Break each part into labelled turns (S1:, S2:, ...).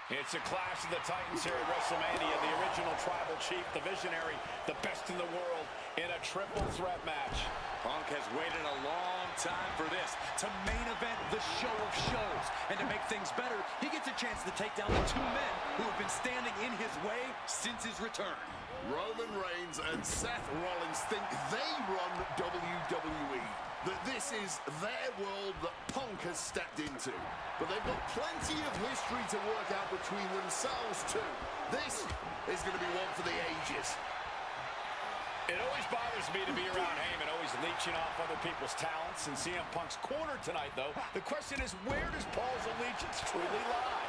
S1: It's a clash of the Titans here at WrestleMania. The original tribal chief, the visionary, the best in the world in a triple threat match.
S2: Punk has waited a long time for this, to main event the show of shows. And to make things better, he gets a chance to take down the two men who have been standing in his way since his return.
S3: Roman Reigns and Seth Rollins think they run WWE. That this is their world that Punk has stepped into. But they've got plenty of history to work out between themselves too. This is going to be one for the ages.
S1: It always bothers me to be around Heyman, always leeching off other people's talents. In CM Punk's corner tonight, though, the question is, where does Paul's allegiance truly lie?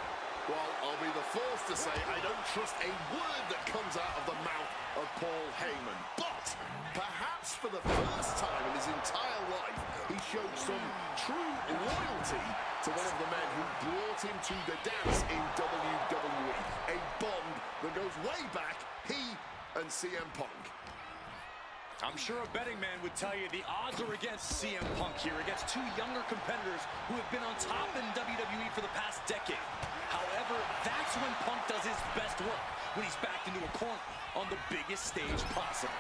S3: Well, I'll be the first to say I don't trust a word that comes out of the mouth of Paul Heyman. But perhaps for the first time in his entire life, he showed some true loyalty to one of the men who brought him to the dance in WWE. A bond that goes way back, he and CM Punk.
S2: I'm sure a betting man would tell you the odds are against CM Punk here, against two younger competitors who have been on top in WWE for the past decade. However, that's when Punk does his best work, when he's backed into a corner on the biggest stage possible.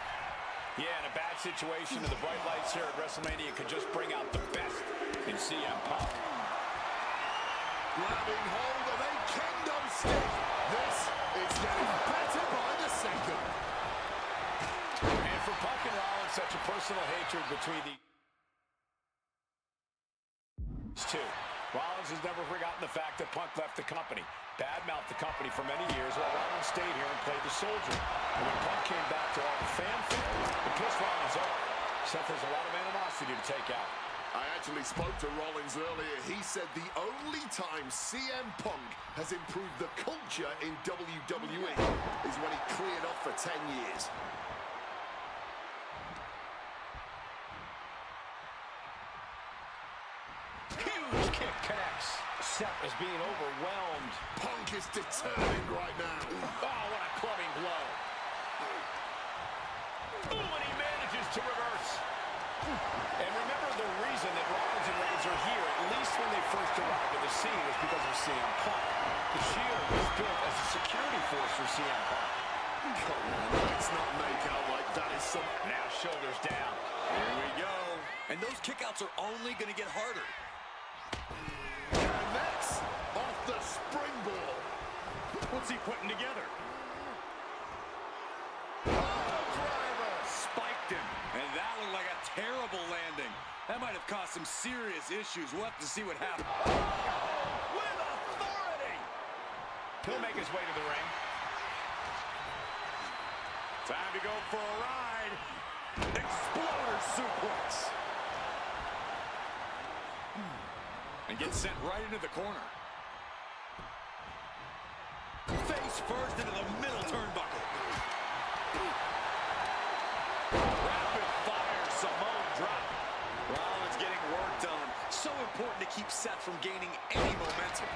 S1: Yeah, in a bad situation, and the bright lights here at WrestleMania could just bring out the best in CM Punk.
S3: Grabbing hold of a kendo stick. This is getting better by the second.
S1: And for Punk and Rollins, such a personal hatred between the two. Rollins has never forgotten the fact that Punk left the company, badmouthed the company for many years, while Rollins stayed here and played the soldier. And when Punk came back to all the fanfare, it pissed Rollins off. Seth has a lot of animosity to take out.
S3: I actually spoke to Rollins earlier. He said the only time CM Punk has improved the culture in WWE is when he cleared off for 10 years.
S1: Huge kick connects. Seth is being overwhelmed.
S3: Punk is determined right now.
S1: Oh, what a clubbing blow. Ooh, and he manages to reverse. And remember, the reason that Rollins and Reigns are here, at least when they first arrived at the scene, was because of CM Punk. The Shield was built as a security force for CM Punk.
S3: Come on, let's not make out like that is some...
S1: Now shoulders down.
S2: Here we go. And those kickouts are only going to get harder.
S3: And that's off the springboard.
S2: What's he putting together? Spiked him. And that looked like a terrible landing. That might have caused some serious issues. We'll have to see what happens.
S1: With authority! He'll make his way to the ring.
S2: Time to go for a ride. Exploder suplex. And gets sent right into the corner. Face first into the middle turnbuckle. Rapid fire Samoan drop. Rollins getting worked on. So important to keep Seth from gaining any momentum.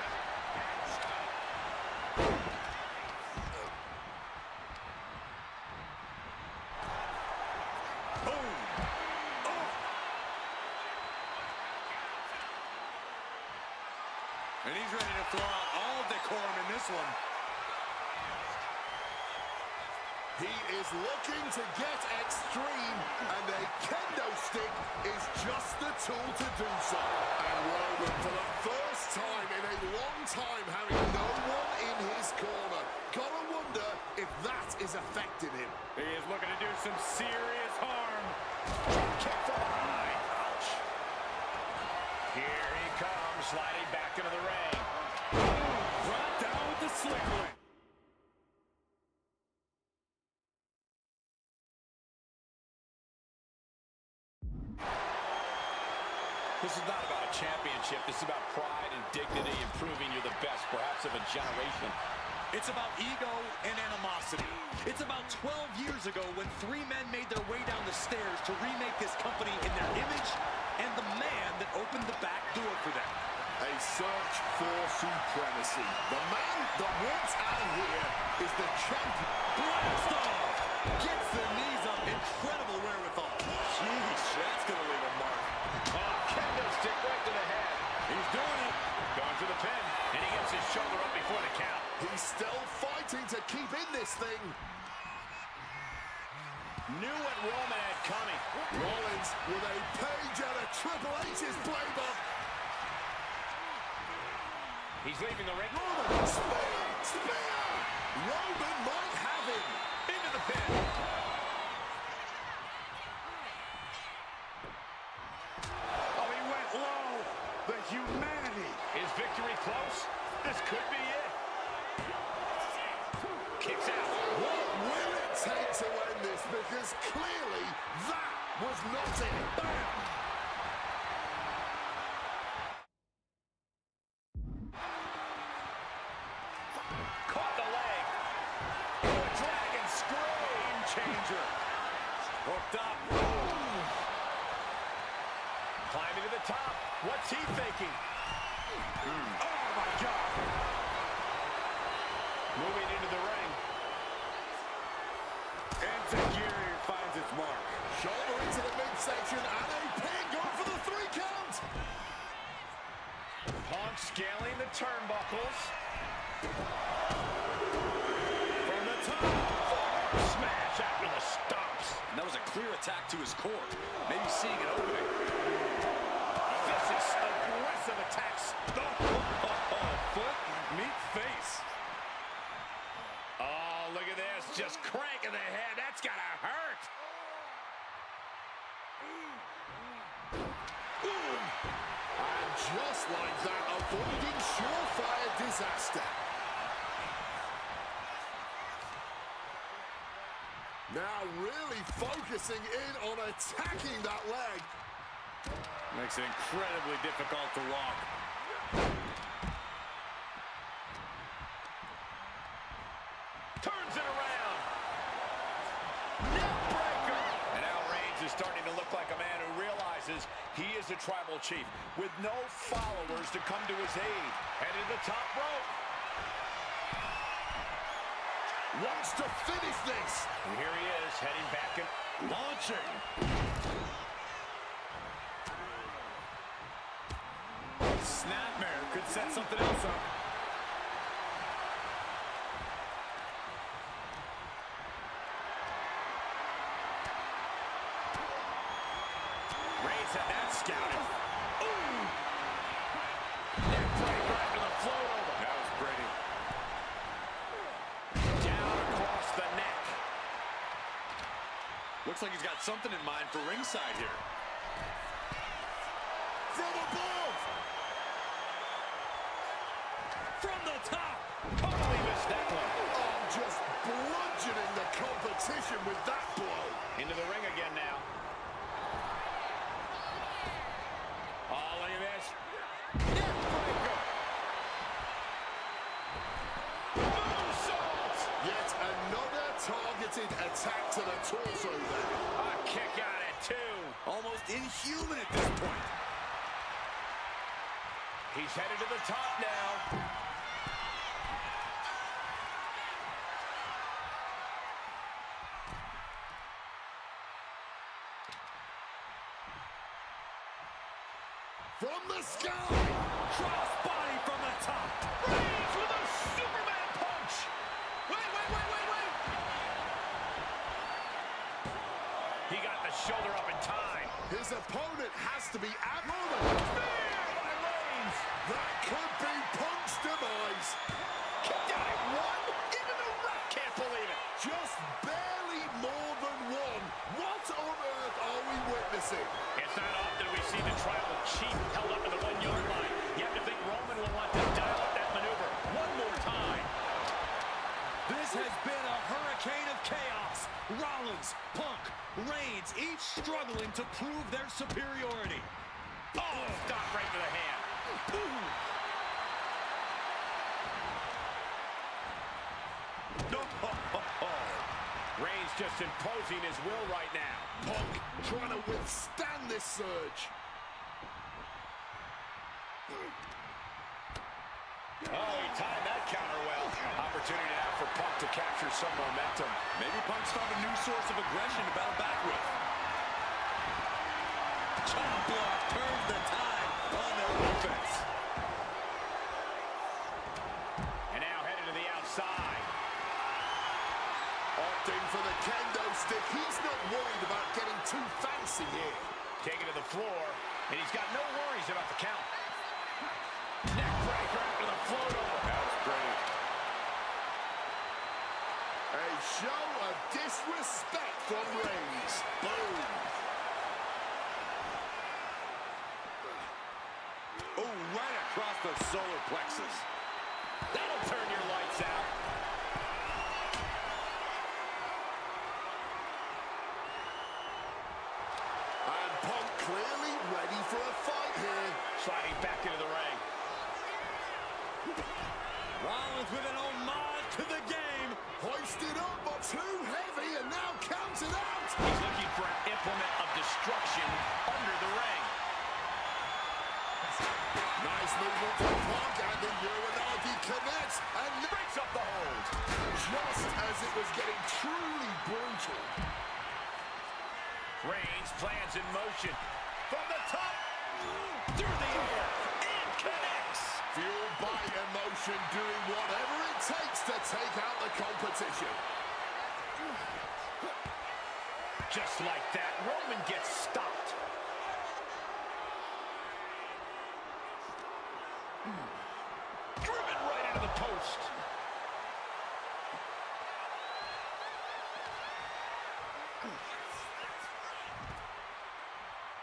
S2: And he's ready to throw out all decorum in this one.
S3: He is looking to get extreme, and a kendo stick is just the tool to do so. And Roman, for the first time in a long time, having no one in his corner. Gotta wonder if that is affecting him.
S2: He is looking to do some serious harm.
S1: Kick from behind. Ouch. Here he comes, sliding back into the ring.
S2: Brought down with the slick ring.
S1: This is not about a championship. This is about pride and dignity and proving you're the best, perhaps of a generation.
S2: It's about ego and animosity. It's about 12 years ago when three men made their way down the stairs to remake this company in their image and the man that opened the back door for them.
S3: A search for supremacy. The man that walks out of here is the champion.
S2: Blast off! Gets the knees up. Incredible wherewithal. Sheesh, that's going to leave a mark.
S1: Oh, kendo stick right to the head.
S2: He's doing it.
S1: Going for the pin, and he gets his shoulder up before the count.
S3: this thing.
S1: Knew what Roman had coming.
S3: Rollins with a page out of Triple H's playbook.
S1: He's leaving the ring.
S3: Roman, spear, spear. Roman might have him.
S1: Into the pin.
S3: Oh, he went low. The humanity.
S1: Is victory close? This could be it. Kicks out.
S3: What will it take to end this? Because clearly that was not it. Bam!
S1: Caught the leg. The Dragon Scream Changer. Hooked up. Climbing to the top. What's he thinking? Oh, my God. Moving into the ring.
S3: Enzuigiri finds its mark. Shoulder into the midsection and a pin going for the 3 count.
S1: Punk scaling the turnbuckles.
S2: From the top.
S1: Smash after the stomps.
S2: And that was a clear attack to his core. Maybe seeing an opening.
S1: Vicious, aggressive attacks.
S2: Foot, meet face.
S1: Oh, look at this. Just cranking the head. That's gotta hurt.
S3: And just like that, avoiding surefire disaster. Now really focusing in on attacking that leg.
S2: Makes it incredibly difficult to walk.
S1: Turns it around. Neck breaker. And now Reigns is starting to look like a man who realizes he is a tribal chief with no followers to come to his aid. Headed to the top rope.
S3: Wants to finish this.
S1: And here he is, heading back and
S3: Launching.
S2: Snapmare could set something else up.
S1: Reigns had that scouted. Ooh! Neck breaker after the float over.
S2: That was pretty.
S1: Down across the neck.
S2: Looks like he's got something in mind for ringside here.
S3: From above.
S2: From the top.
S1: Totally missed that one.
S3: Oh, just bludgeoning the competition with that blow.
S1: Into the ring again now. Oh, look at this. Neck breaker. Moonsault.
S3: Yet another targeted attack to the torso there.
S1: A kick out at 2.
S2: Almost inhuman at this point.
S1: He's headed to the top now.
S3: From the sky.
S2: Crossbody from the top.
S1: Reigns with a Superman punch. Wait. He got the shoulder up in time.
S3: His opponent has to be abnormal.
S1: Spear by Reigns.
S3: That could be Punk's demise.
S1: Kicked out at 1. Even the ref can't believe it.
S3: Just barely more than 1. What on earth are we witnessing?
S1: It's not often we see the tribal chief held up at the 1-yard line. You have to think Roman will want to dial up that maneuver one more time.
S2: This has been a hurricane of chaos. Rollins, Punk, Reigns, each struggling to prove their superiority.
S1: Oh, stop right to the hand.
S2: Ooh.
S1: Reigns just imposing his will right now.
S3: Punk trying to withstand this surge.
S1: Oh, he timed that counter well. Opportunity now for Punk to capture some momentum.
S2: Maybe Punk's found a new source of aggression to battle back with. Chop block turns the tide on their offense.
S1: And now headed to the outside.
S2: Oh, right across the solar plexus.
S1: That'll turn your lights out.
S3: And Punk clearly ready for a fight here.
S1: Sliding back into the ring.
S2: Rollins with an homage to the game.
S3: Hoisted up, but too heavy, and now counted out.
S1: He's looking for an implement of destruction under the ring.
S3: Nice movement from Punk, and the Uranagi connects, and
S1: Breaks up the hold.
S3: just as it was getting truly brutal.
S1: Reigns plans in motion. From the top. Through the air. And connects.
S3: Fueled by emotion, doing whatever it takes to take out the competition.
S1: Just like that, Roman gets stopped. Driven right into the post.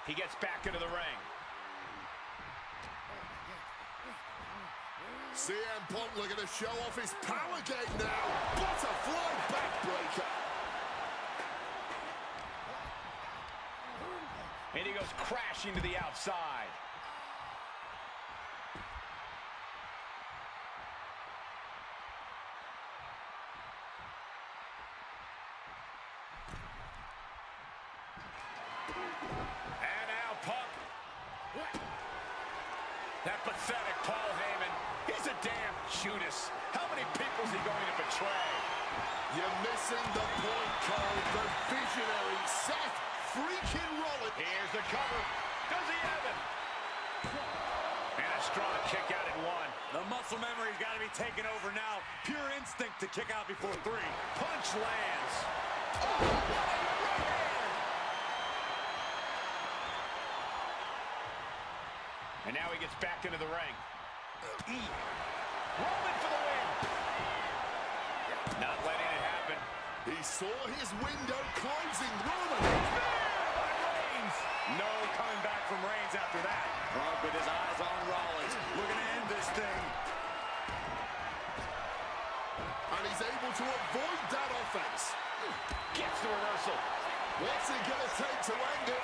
S1: He gets back into the ring.
S3: CM Punk looking to show off his power game now. Butterfly backbreaker.
S1: And he goes crashing to the outside. And now Punk. That pathetic Paul Heyman. He's a damn Judas. How many people is he going to betray?
S3: You're missing the point, Cole. The visionary Seth freaking Rollins.
S1: Here's the cover. Does he have it? And a strong kick out at one.
S2: The muscle memory's got to be taken over now. Pure instinct to kick out before three.
S1: Punch lands. And now he gets back into the ring. Roman for the win. Not letting it happen.
S3: He saw his window closing. Roman.
S1: Reigns.
S2: No coming back from Reigns after that. Punk with his eyes on Rollins. Looking to end this thing.
S3: And he's able to avoid that offense.
S1: Gets the reversal.
S3: What's it going to take to end it?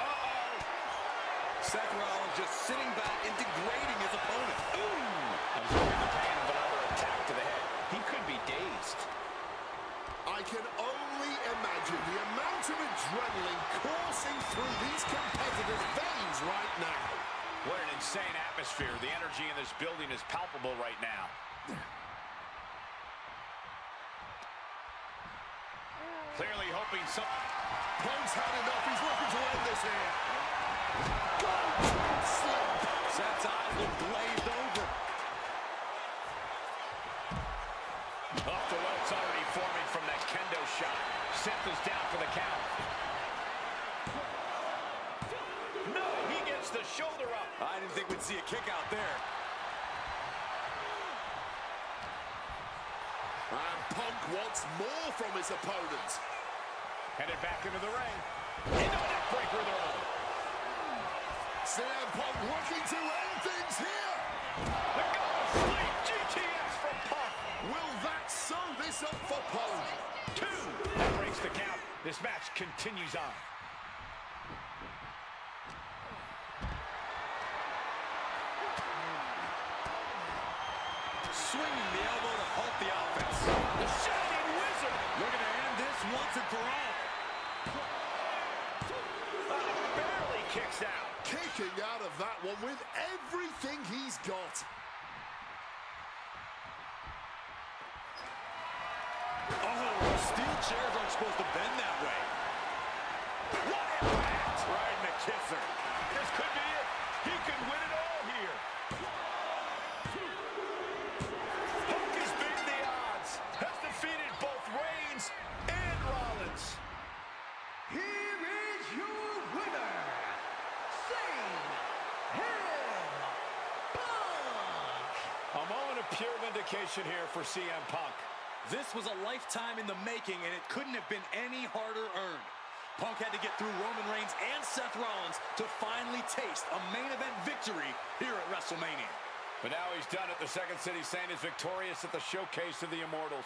S2: Seth Rollins just sitting back and degrading his opponent.
S1: Absorbing the pain of another attack to the head. He could be dazed.
S3: I can only imagine the amount of adrenaline coursing through these competitors' veins right now.
S1: What an insane atmosphere. The energy in this building is palpable right now. Clearly hoping some...
S3: Punk's had enough. He's looking to end this here.
S2: Seth's eyes look glazed over.
S1: Off the welts already forming from that kendo shot. Seth is down for the count. No, he gets the shoulder up.
S2: I didn't think we'd see a kick out there.
S3: And Punk wants more from his opponent.
S1: Headed back into the ring. Into a neck breaker of their own.
S3: CM Punk looking to end things here.
S1: They're going to sleep. GTS from Punk.
S3: Will that sew this up for Punk?
S1: 2. That breaks the count. This match continues on.
S2: Swinging the elbow to halt the offense.
S1: The Shining Wizard.
S2: Looking to end this once and for all.
S1: Barely kicks out.
S3: Kicking out of that one with everything he's got.
S2: Oh, steel chairs aren't supposed to bend that way.
S1: What impact.
S2: Right in the kisser.
S1: This could be it. He could win it all here. Punk has beaten the odds. Has defeated both Reigns and Rollins.
S4: Here is your winner,
S1: A moment of pure vindication here for CM Punk.
S2: This was a lifetime in the making, and it couldn't have been any harder earned. Punk had to get through Roman Reigns and Seth Rollins to finally taste a main event victory here at WrestleMania.
S1: But now he's done it. The Second City Saint is victorious at the Showcase of the Immortals.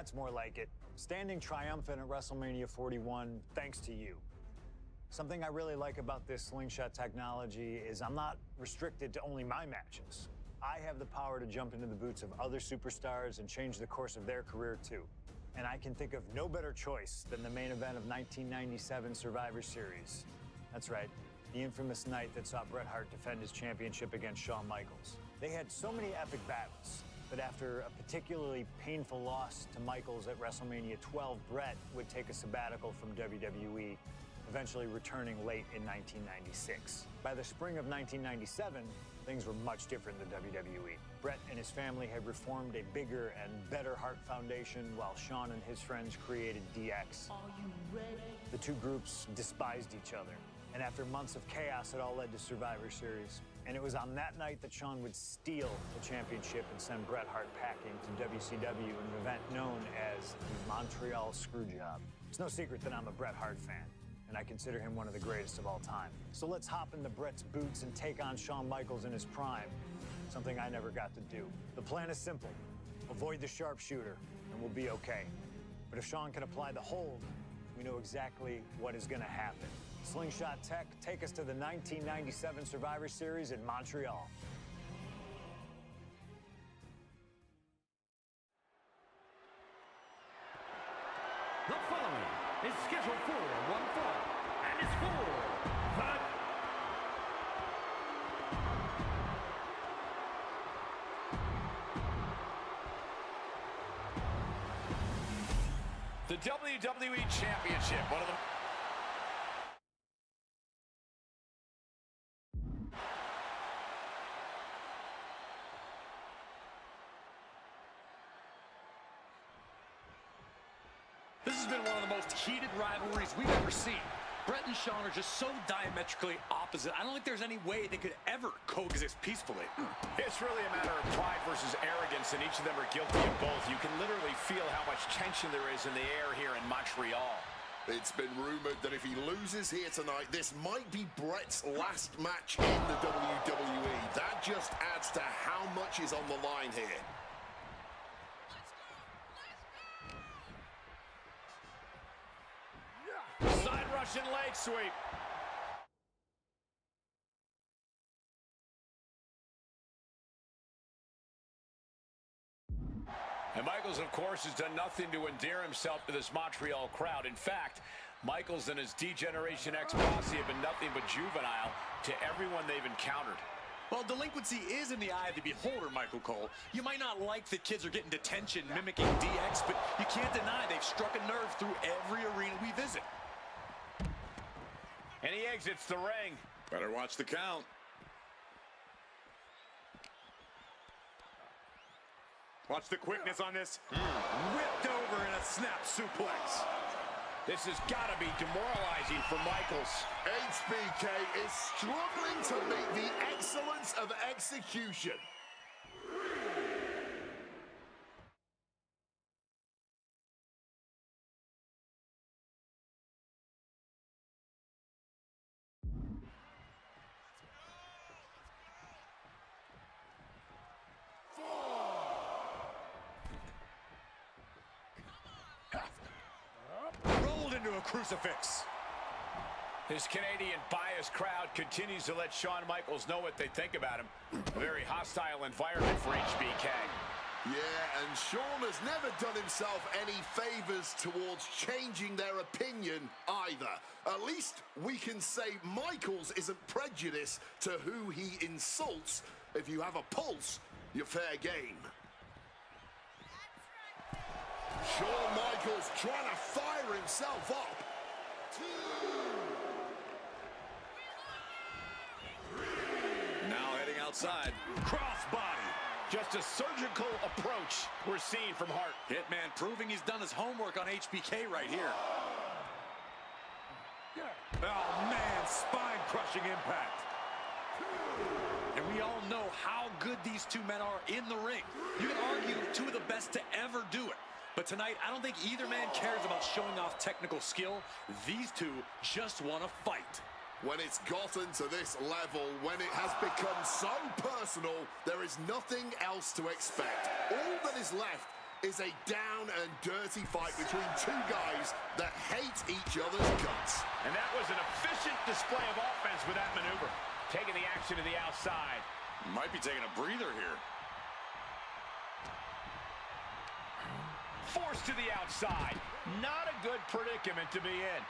S5: That's more like it. Standing triumphant at WrestleMania 41 thanks to you. Something I really like about this slingshot technology is I'm not restricted to only my matches. I have the power to jump into the boots of other superstars and change the course of their career too. And I can think of no better choice than the main event of 1997 Survivor Series. That's right, the infamous night that saw Bret Hart defend his championship against Shawn Michaels. They had so many epic battles, but after a particularly painful loss to Michaels at WrestleMania 12, Bret would take a sabbatical from WWE, eventually returning late in 1996. By the spring of 1997, things were much different than WWE. Bret and his family had reformed a bigger and better Hart Foundation, while Shawn and his friends created DX. Are you ready? The two groups despised each other, and after months of chaos, it all led to Survivor Series. And it was on that night that Shawn would steal the championship and send Bret Hart packing to WCW in an event known as the Montreal Screwjob. It's no secret that I'm a Bret Hart fan, and I consider him one of the greatest of all time. So let's hop into Bret's boots and take on Shawn Michaels in his prime, something I never got to do. The plan is simple. Avoid the sharpshooter, and we'll be okay. But if Shawn can apply the hold, we know exactly what is gonna happen. Slingshot Tech, take us to the 1997 Survivor Series in Montreal.
S4: The following is scheduled for one fall, and is for
S1: The WWE Championship, one of the...
S2: This has been one of the most heated rivalries we've ever seen. Bret and Shawn are just so diametrically opposite. I don't think there's any way they could ever coexist peacefully.
S1: It's really a matter of pride versus arrogance, and each of them are guilty of both. You can literally feel how much tension there is in the air here in Montreal.
S3: It's been rumored that if he loses here tonight, this might be Bret's last match in the WWE. That just adds to how much is on the line here.
S1: Side Russian leg sweep. And Michaels, of course, has done nothing to endear himself to this Montreal crowd. In fact, Michaels and his D-Generation X posse have been nothing but juvenile to everyone they've encountered.
S2: Well, delinquency is in the eye of the beholder, Michael Cole. You might not like that kids are getting detention mimicking DX, but you can't deny they've struck a nerve through every arena we visit.
S1: And he exits the ring.
S2: Better watch the count. Watch the quickness on this. Whipped over in a snap suplex.
S1: This has got to be demoralizing for Michaels.
S3: HBK is struggling to meet the excellence of execution.
S2: Rolled into a crucifix.
S1: This Canadian biased crowd continues to let Shawn Michaels know what they think about him. A very hostile environment for HBK.
S3: Yeah, and Shawn has never done himself any favors towards changing their opinion either. At least we can say Michaels isn't prejudiced to who he insults. If you have a pulse, you're fair game. Shawn Michaels trying to fire himself up. 2, 3.
S2: Now heading outside. Crossbody.
S1: Just a surgical approach we're seeing from Hart.
S2: Hitman proving he's done his homework on HBK right here. Oh, man, spine-crushing impact. And we all know how good these two men are in the ring. You can argue two of the best to ever do it. But tonight, I don't think either man cares about showing off technical skill. These two just want to fight.
S3: When it's gotten to this level, when it has become so personal, there is nothing else to expect. All that is left is a down and dirty fight between two guys that hate each other's guts.
S1: And that was an efficient display of offense with that maneuver. Taking the action to the outside.
S2: Might be taking a breather here.
S1: Forced to the outside. Not a good predicament to be in.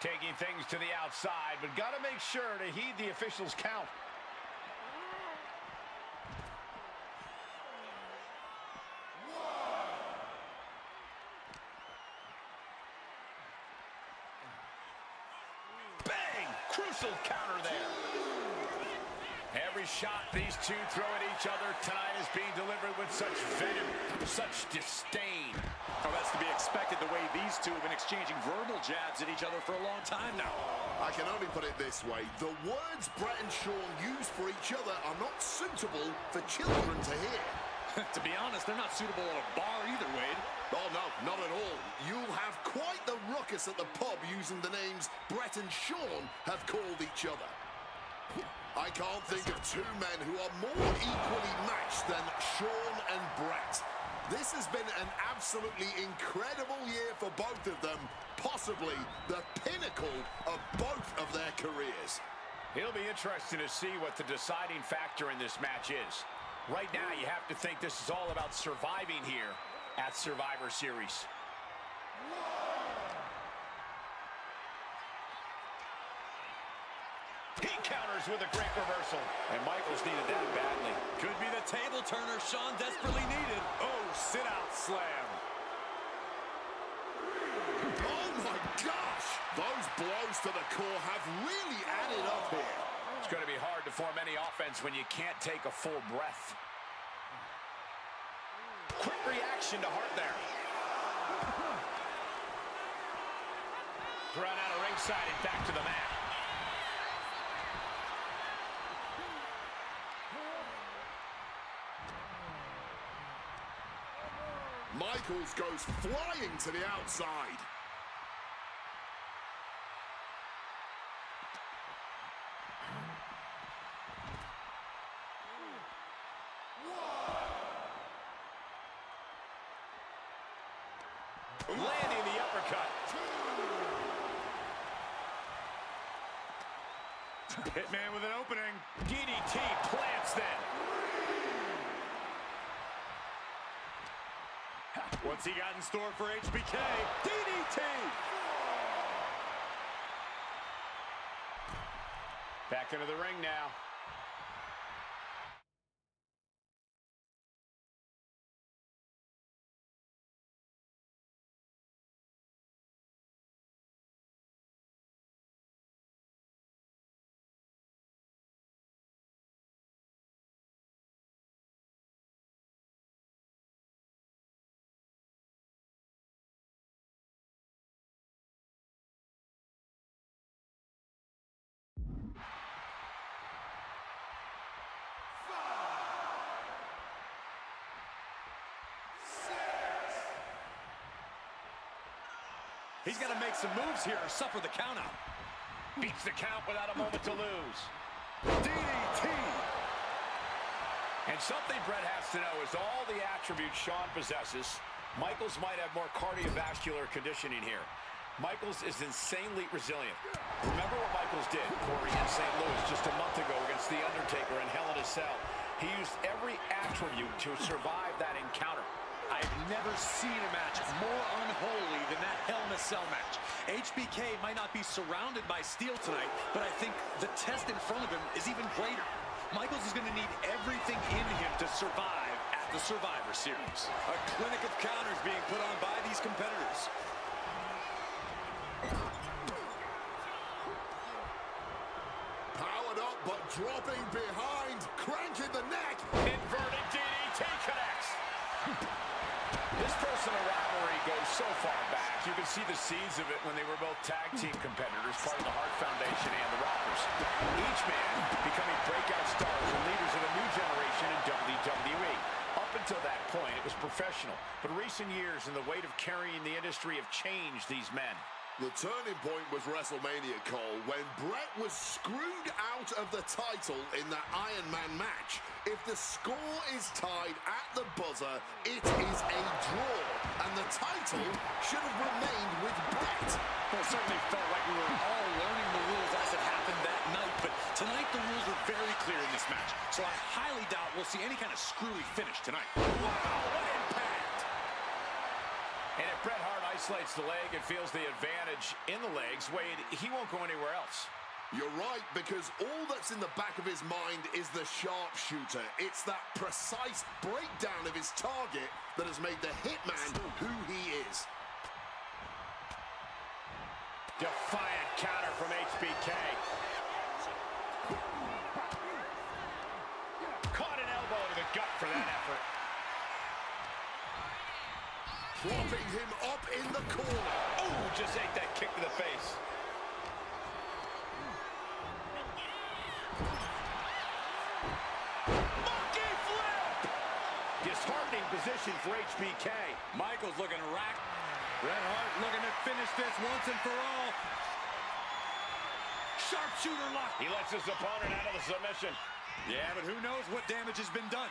S1: Taking things to the outside, but got to make sure to heed the officials' count. Bang! Crucial counter there. Every shot these two throw at each other tonight is being delivered with such venom, such disdain.
S2: Oh, that's to be expected the way these two have been exchanging verbal jabs at each other for a long time now.
S3: I can only put it this way. The words Brett and Sean use for each other are not suitable for children to hear.
S2: To be honest, they're not suitable at a bar either, Wade.
S3: Oh, no, not at all. You'll have quite the ruckus at the pub using the names Brett and Sean have called each other. I can't think of two men who are more equally matched than Sean and Brett. This has been an absolutely incredible year for both of them, possibly the pinnacle of both of their careers.
S1: It'll be interesting to see what the deciding factor in this match is. Right now, you have to think this is all about surviving here at Survivor Series. He counters with a great reversal. And Michaels needed that badly.
S2: Could be the table turner Sean desperately needed. Oh, sit-out slam.
S3: Oh, my gosh! Those blows to the core have really added up here.
S1: It's going to be hard to form any offense when you can't take a full breath. Quick reaction to Hart there. Thrown out of ringside and back to the mat.
S3: Michaels goes flying to the outside.
S1: Landing the uppercut.
S2: Hitman with an opening.
S1: DDT plants then.
S2: What's he got in store for HBK? DDT!
S1: Back into the ring now.
S2: He's got to make some moves here or suffer the countout.
S1: Beats the count without a moment to lose.
S2: DDT!
S1: And something Brett has to know is all the attributes Sean possesses, Michaels might have more cardiovascular conditioning here. Michaels is insanely resilient. Remember what Michaels did, Corey, in St. Louis just a month ago against The Undertaker in Hell in a Cell. He used every attribute to survive that encounter.
S2: I've never seen a match more unholy than that Hell in a Cell match. HBK might not be surrounded by steel tonight, but I think the test in front of him is even greater. Michaels is going to need everything in him to survive at the Survivor Series. A clinic of counters being put on by these competitors.
S3: Powered up, but dropping behind. Cranking the neck.
S1: Inverted DDT connects. This personal rivalry goes so far back. You can see the seeds of it when they were both tag team competitors, part of the Hart Foundation and the Rockers. Each man becoming breakout stars and leaders of a new generation in WWE. Up until that point, it was professional. But recent years and the weight of carrying the industry have changed these men.
S3: The turning point was WrestleMania, Cole, when Bret was screwed out of the title in that Iron Man match. If the score is tied at the buzzer, it is a draw, and the title should have remained with Bret.
S2: Well, it certainly felt like we were all learning the rules as it happened that night, but tonight the rules were very clear in this match, so I highly doubt we'll see any kind of screwy finish tonight.
S1: Wow, what impact! And if Bret Hart isolates the leg and feels the advantage in the legs, Wade, he won't go anywhere else.
S3: You're right, because all that's in the back of his mind is the sharpshooter. It's that precise breakdown of his target that has made the Hitman who he is.
S1: Defiant counter from HBK. Caught an elbow to the gut for that effort.
S3: Propping him up in the corner.
S1: Oh, just ate that kick to the face. Monkey flip! Disheartening position for HBK.
S2: Michaels looking racked. Bret Hart looking to finish this once and for all. Sharpshooter lock.
S1: He lets his opponent out of the submission.
S2: Yeah, but who knows what damage has been done.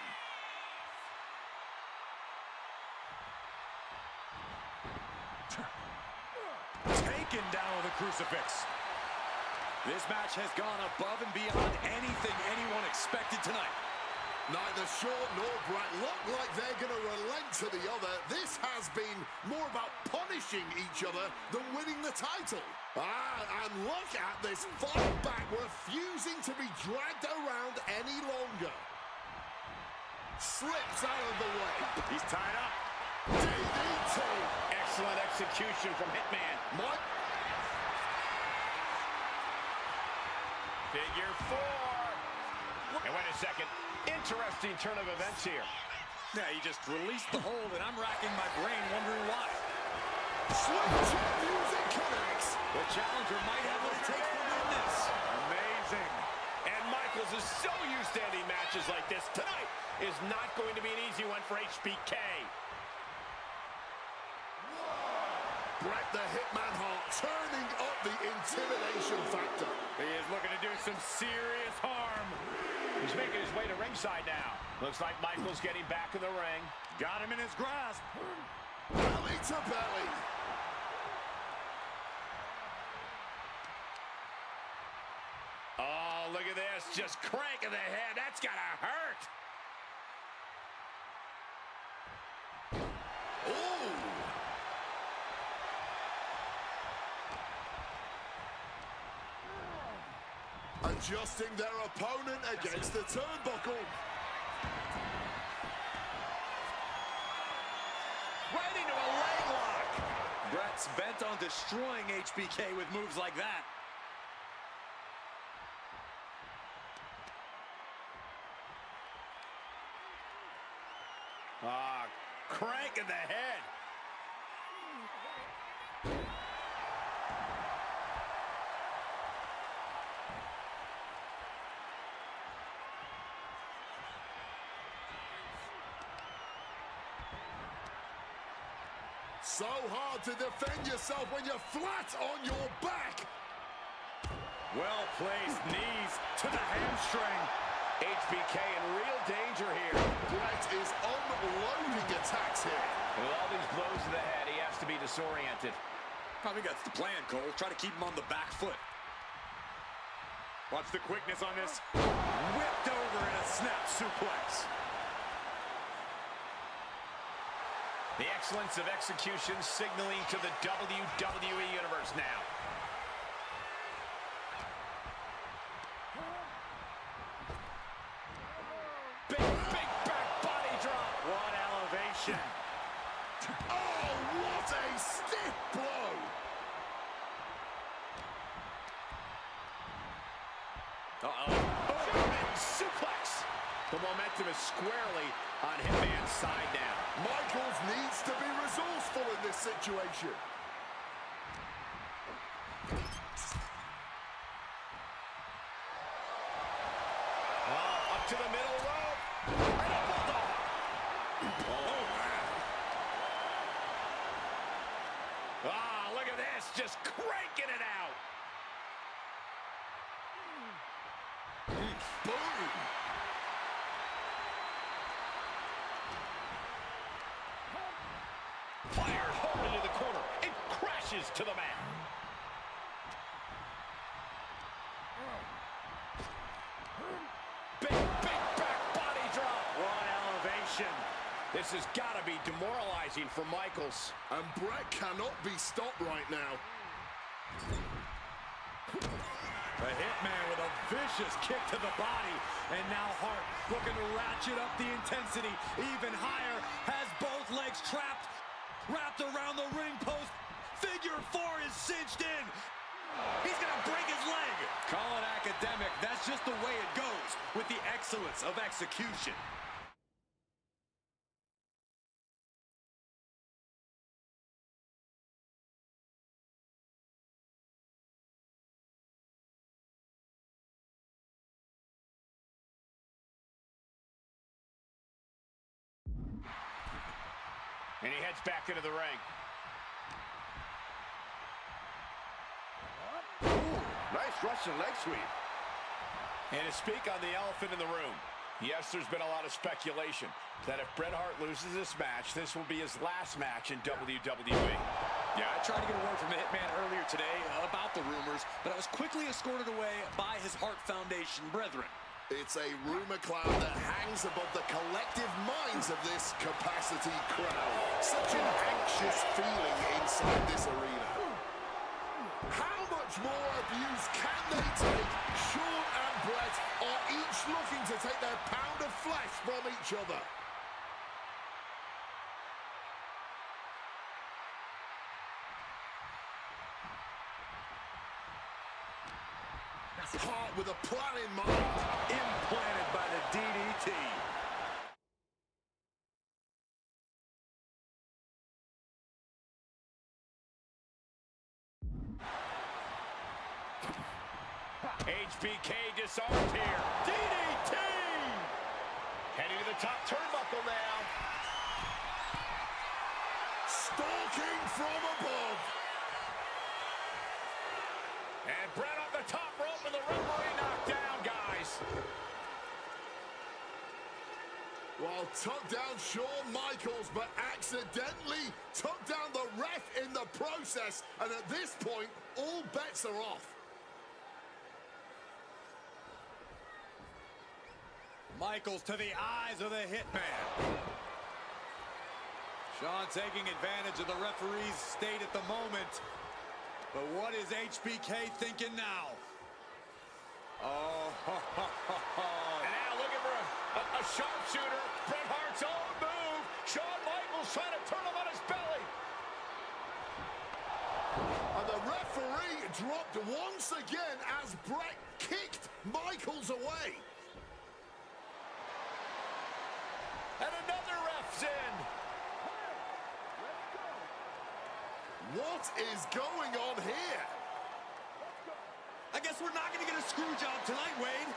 S2: Taken down with a crucifix. This match has gone above and beyond anything anyone expected tonight.
S3: Neither Shaw nor Bret look like they're going to relent to the other. This has been more about punishing each other than winning the title. And look at this fight back, refusing to be dragged around any longer. Slips out of the way.
S1: He's tied up.
S3: DDT.
S1: Excellent execution from Hitman.
S3: Mike.
S1: Figure four. And wait a second. Interesting turn of events here.
S2: Yeah, he just released the hold, and I'm racking my brain wondering why.
S3: Switch music connects.
S2: The challenger might have what it takes to win this.
S1: Amazing. And Michaels is so used to ending matches like this. Tonight is not going to be an easy one for HBK.
S3: Bret the Hitman Hart turning up the intimidation factor.
S1: He is looking to do some serious harm. He's making his way to ringside now. Looks like Michaels getting back in the ring.
S2: Got him in his grasp.
S3: Belly to belly.
S1: Oh, look at this. Just cranking the head. That's gotta hurt.
S3: Ooh. Adjusting their opponent against the turnbuckle.
S1: Right into a leg lock.
S2: Bret's bent on destroying HBK with moves like that.
S1: Crank in the head.
S3: So hard to defend yourself when you're flat on your back.
S2: Well-placed knees to the hamstring.
S1: HBK in real danger here.
S3: Bret is unloading attacks here.
S1: With all these blows to the head, he has to be disoriented.
S2: I think that's the plan, Cole. Try to keep him on the back foot. Watch the quickness on this. Whipped over in a snap suplex.
S1: The excellence of execution signaling to the WWE Universe now. Big back body drop.
S2: What elevation.
S3: Oh, what a stiff blow.
S1: German suplex. The momentum is squarely on Hitman's side now.
S3: Michaels needs to be resourceful in this situation.
S1: Up to the middle rope. And a bulldog. Oh, man. Look at this. press, just cranking it out.
S3: Boom!
S1: Fired hard into the corner. It crashes to the mat. Big back body drop. One elevation. This has got to be demoralizing for Michaels.
S3: And Brett cannot be stopped right now.
S2: The Hitman with a vicious kick to the body. And now Hart looking to ratchet up the intensity even higher. Has both legs trapped. Wrapped around the ring post. Figure 4 is cinched in. He's going to break his leg. Call it academic. That's just the way it goes with the excellence of execution.
S1: And he heads back into the ring.
S3: Nice Russian leg sweep.
S1: And to speak on the elephant in the room, yes, there's been a lot of speculation that if Bret Hart loses this match, this will be his last match in WWE.
S2: Yeah, I tried to get a word from the Hitman earlier today about the rumors, but I was quickly escorted away by his Hart Foundation brethren.
S3: It's a rumor cloud that hangs above the collective minds of this capacity crowd. Such an anxious feeling inside this arena. How much more abuse can they take? Shawn and Bret are each looking to take their pound of flesh from each other. Hart with a plan in mind.
S2: Implanted by the DDT.
S1: HBK disarmed here. DDT! Heading to the top turnbuckle now.
S3: Stalking from above.
S1: And Bret on the top rope and the referee knocked down, guys.
S3: Well, tucked down Shawn Michaels, but accidentally tucked down the ref in the process. And at this point, all bets are off.
S2: Michaels to the eyes of the Hitman. Shawn taking advantage of the referee's state at the moment. But what is HBK thinking now? Oh,
S1: And now looking for a sharpshooter. Bret Hart's own move. Shawn Michaels trying to turn him on his belly.
S3: And the referee dropped once again as Bret kicked Michaels away.
S1: And another ref's in.
S3: What is going on here?
S2: I guess we're not going to get a screw job tonight, Wade.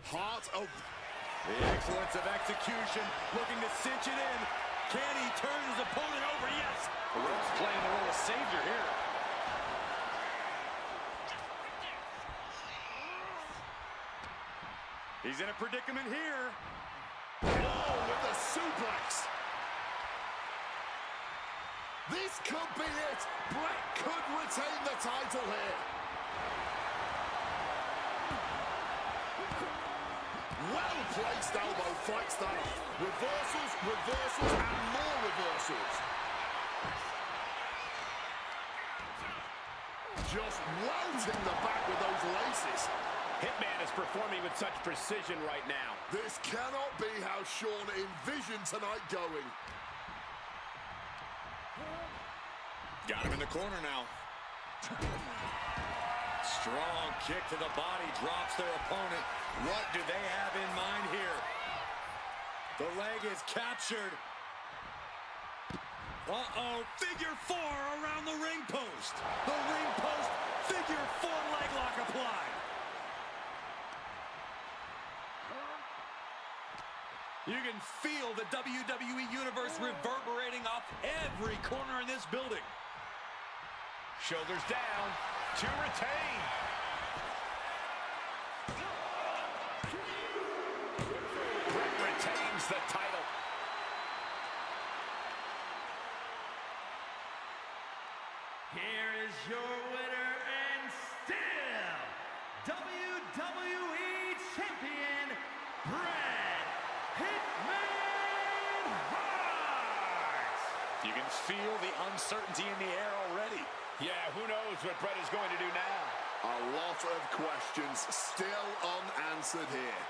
S3: Heart of...
S2: The excellence of execution, looking to cinch it in. Can he turn his opponent over? Yes. The ref's playing the role of savior here. He's in a predicament here.
S3: Oh, with the suplex. This could be it. Bret could retain the title here. Well-placed elbow fights that off. Reversals, reversals, and more reversals. Just welting the back with those laces.
S1: Hitman is performing with such precision right now.
S3: This cannot be how Shawn envisioned tonight going.
S2: Got him in the corner now. Strong kick to the body, drops their opponent. What do they have in mind here? The leg is captured. Uh-oh, figure 4 around the ring post. The ring post, figure 4 leg lock applied. You can feel the WWE Universe reverberating off every corner in this building.
S1: Shoulders down to retain. Brett retains the title.
S4: Here is your winner and still WWE Champion, Bret Hitman Hart!
S2: You can feel the uncertainty in the air already.
S1: Yeah, who knows what Brett is going to do now?
S3: A lot of questions still unanswered here.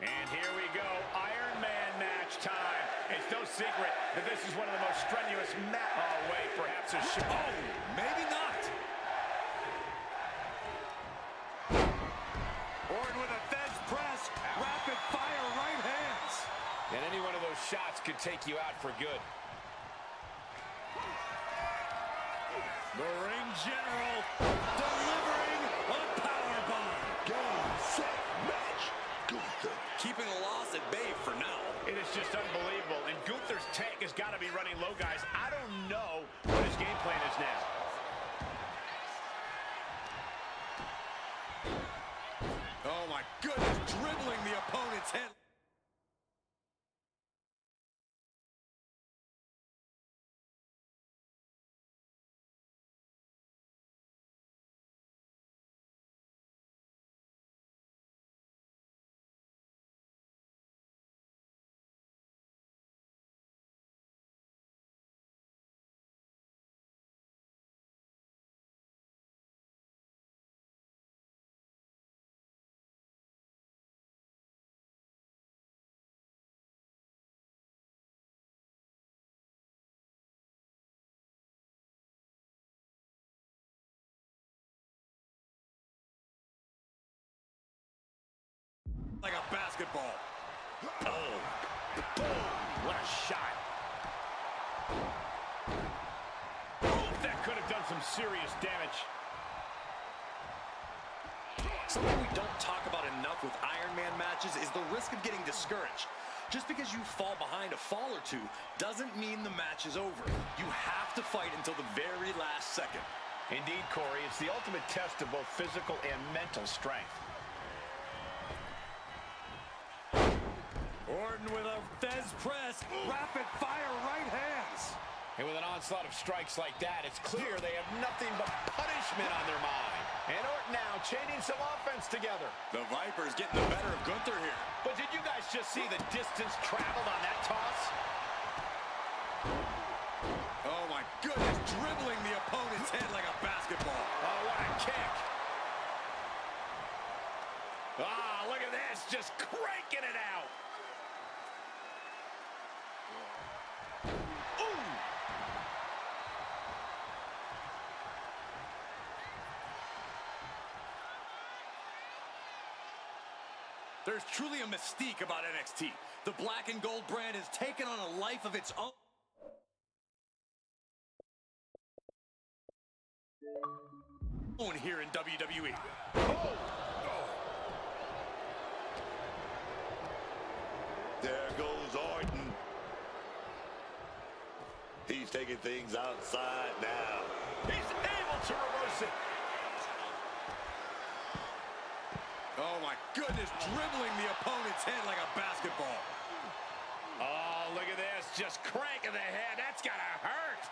S1: And here we go, Iron Man match time. It's no secret that this is one of the most strenuous oh wait, perhaps a show.
S2: Oh, maybe not.
S1: shots could take you out for good.
S2: The ring general delivering a powerbomb.
S3: Game, set, match. Gunther.
S2: Keeping the loss at bay for now.
S1: It is just unbelievable. And Gunther's tank has got to be running low, guys. I don't know what his game plan is now.
S2: Oh, my goodness. Dribbling the opponent's head. Like a basketball.
S1: Oh, boom, what a shot. Oh, that could have done some serious damage.
S2: Something we don't talk about enough with Iron Man matches is the risk of getting discouraged. Just because you fall behind a fall or two doesn't mean the match is over. You have to fight until the very last second.
S1: Indeed, Corey, it's the ultimate test of both physical and mental strength.
S2: Orton with a Fez press, rapid fire right hands.
S1: And with an onslaught of strikes like that, it's clear they have nothing but punishment on their mind. And Orton now chaining some offense together.
S2: The Viper's getting the better of Gunther here.
S1: But did you guys just see the distance traveled on that toss?
S2: Oh my goodness, dribbling the opponent's head like a basketball.
S1: Oh, what a kick. Ah, look at this, just cranking it out.
S2: There's truly a mystique about NXT. The black and gold brand has taken on a life of its own here in WWE.
S1: Oh.
S6: There goes Orton. He's taking things outside now.
S1: He's able to reverse it.
S2: Oh my goodness, dribbling the opponent's head like a basketball.
S1: Oh, look at this, just cranking the head. That's gotta hurt.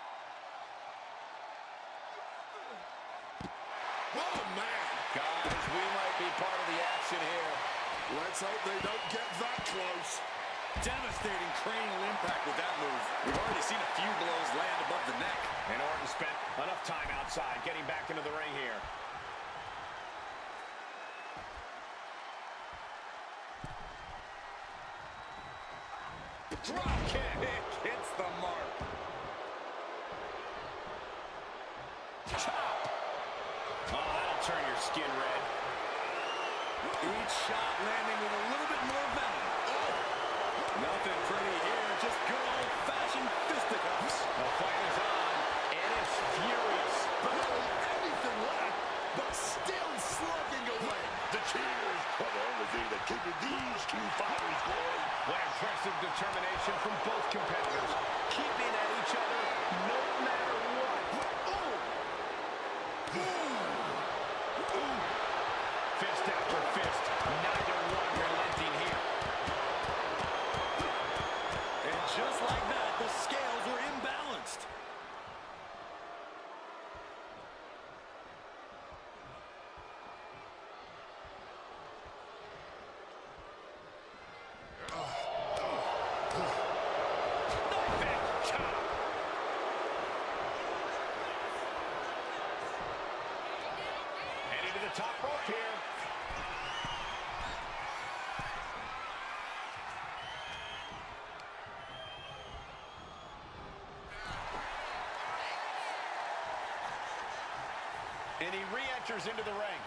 S3: Oh, man.
S1: Guys, we might be part of the action here.
S3: Let's hope they don't get that close.
S2: Devastating cranial impact with that move. We've already seen a few blows land above the neck.
S1: And Orton spent enough time outside, getting back into the ring here.
S2: Drop kick hits the mark.
S1: Chop. Oh, that'll turn your skin red.
S2: Each shot landing with a little bit more venom. Oh. Nothing pretty here, just good old-fashioned fisticuffs.
S1: The fight is on, and it's furious.
S3: Barely anything left, but still slugging away.
S6: The cheers are the only thing that keeping these two fighters going.
S1: What impressive determination from both competitors, keeping at each other no matter what. Fist after fist, neither one relenting here.
S2: And just like that, the scales were imbalanced.
S1: Heading to the top rope here. And he re-enters into the ring.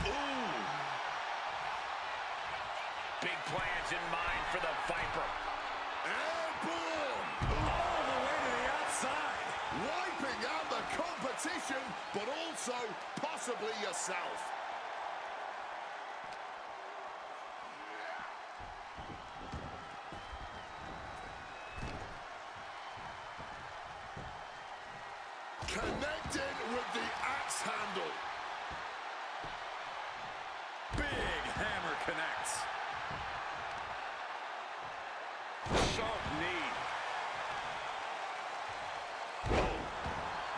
S1: Ooh. for the Viper.
S3: Airborne!
S2: All the way to the outside.
S3: Wiping out the competition, but also possibly yourself. Connected with the axe handle.
S2: Big hammer connects.
S1: Sharp knee.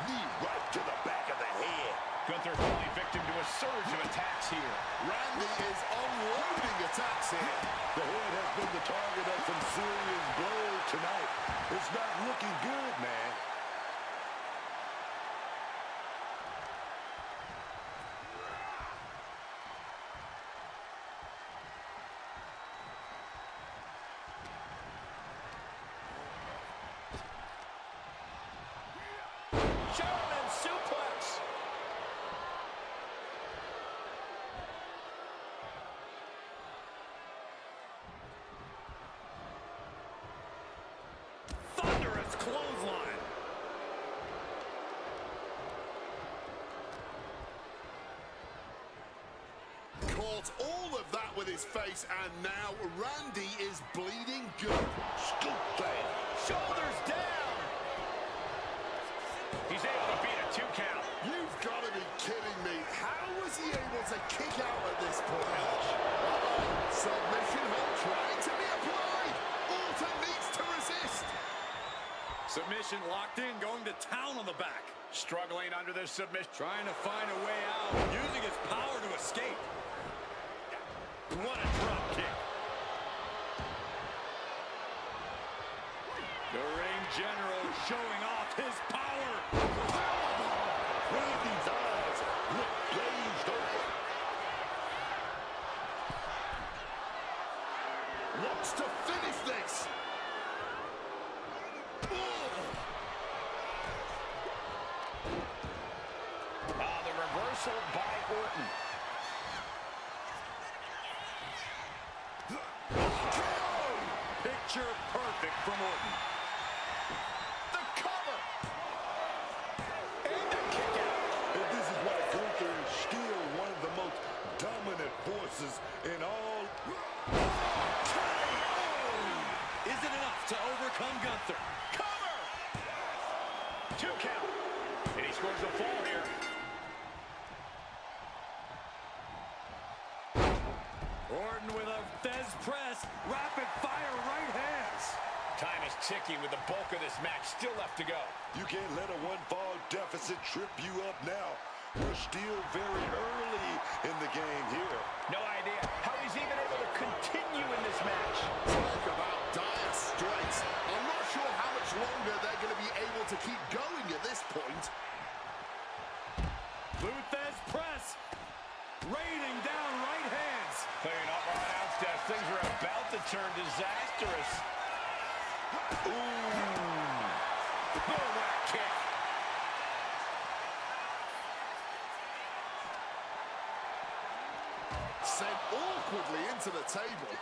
S6: Knee right to the back of the head.
S1: Gunther falling victim to a surge of attacks here.
S3: Randy is unloading attacks here.
S6: The head has been the target of some serious blows tonight. It's not looking good, man.
S1: German suplex.
S2: Thunderous clothesline.
S3: Caught all of that with his face, and now Randy is bleeding good.
S6: Scoop down.
S1: Shoulders down. He's able to beat a 2 count.
S3: You've got to be kidding me. How was he able to kick out at this point? Submission hold trying to be applied. Orton needs to resist.
S2: Submission locked in, going to town on the back.
S1: Struggling under this submission.
S2: Trying to find a way out, using his power to escape.
S1: What a drop kick.
S2: The ring general showing off his power.
S6: Randy's eyes look glazed over.
S3: Looks to finish this.
S1: The reversal by Orton.
S2: Picture perfect from Orton.
S3: The cover.
S1: And the kick out.
S6: And this is why Gunther is still one of the most dominant forces in all.
S2: Is it enough to overcome Gunther?
S1: Cover. 2 count. And he scores a fall here.
S2: Orton with a Fez press, rapid fire right hands.
S1: Time is ticking with the bulk of this match still left to go.
S6: You can't let a one-fall deficit trip you up now. We're still very early in the game here.
S1: No idea how he's even able to continue in this match.
S3: Talk about dire straits. I'm not sure how much longer they're going to be able to keep going at this point.
S2: Blue Fez press, raining down right hands.
S1: Clearing up our announce desk. Things are about to turn disastrous. Bulldog kick.
S3: Sent awkwardly into the table.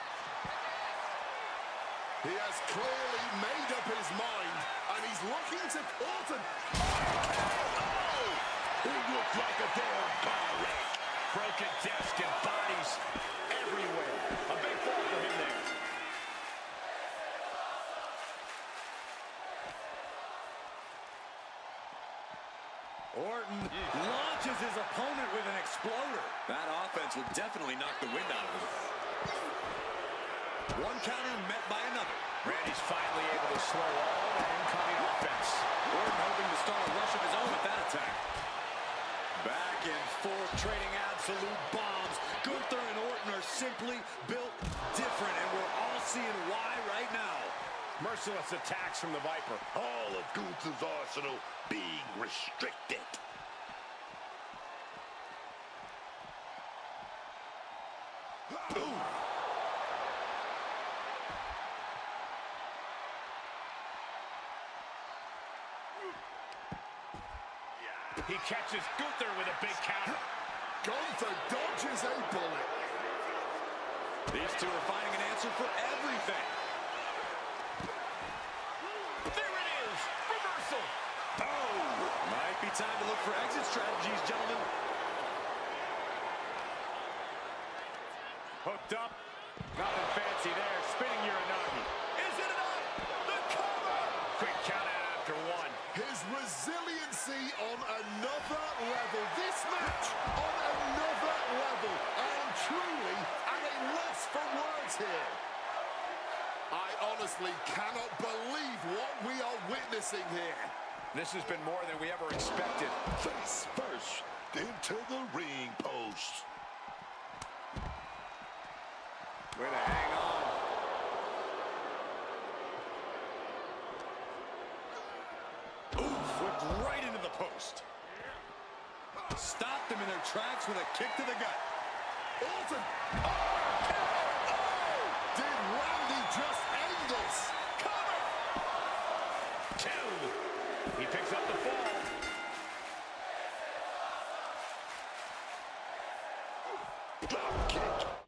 S3: He has clearly made up his mind, and he's looking to Orton. Oh!
S6: He looks like a damn car wreck.
S1: Broken desk and bodies everywhere. A big fall for him there.
S2: Orton launches his opponent with an exploder. That offense will definitely knock the wind out of him. One counter met by another.
S1: Randy's finally able to slow all that incoming offense.
S2: Orton hoping to start a rush of his own with that attack. Back and forth, trading absolute bombs. Gunther and Orton are simply built different, and we're all seeing why right now.
S1: Merciless attacks from the Viper.
S6: All of Gunther's arsenal being restricted. Ooh.
S1: He catches Gunther with a big counter.
S3: Gunther dodges a bullet.
S2: These two are finding an answer for everything.
S1: There it is. Reversal.
S2: Oh, might be time to look for exit strategies, gentlemen.
S1: Hooked up. Nothing fancy there. Spinning Uranagi. Is it enough? The cover. Quick count out after one.
S3: His resiliency on another level. This match on another level. I am truly at a loss for words here. I honestly cannot believe what we are witnessing here.
S1: This has been more than we ever expected.
S6: Face first into the ring post.
S1: Way to hang on.
S2: Ooh, flipped right into the post. Stopped them in their tracks with a kick to the gut.
S3: Orton. Oh, did Randy just end this?
S1: Cover. Two. He picks up the fall.
S6: Drop kick.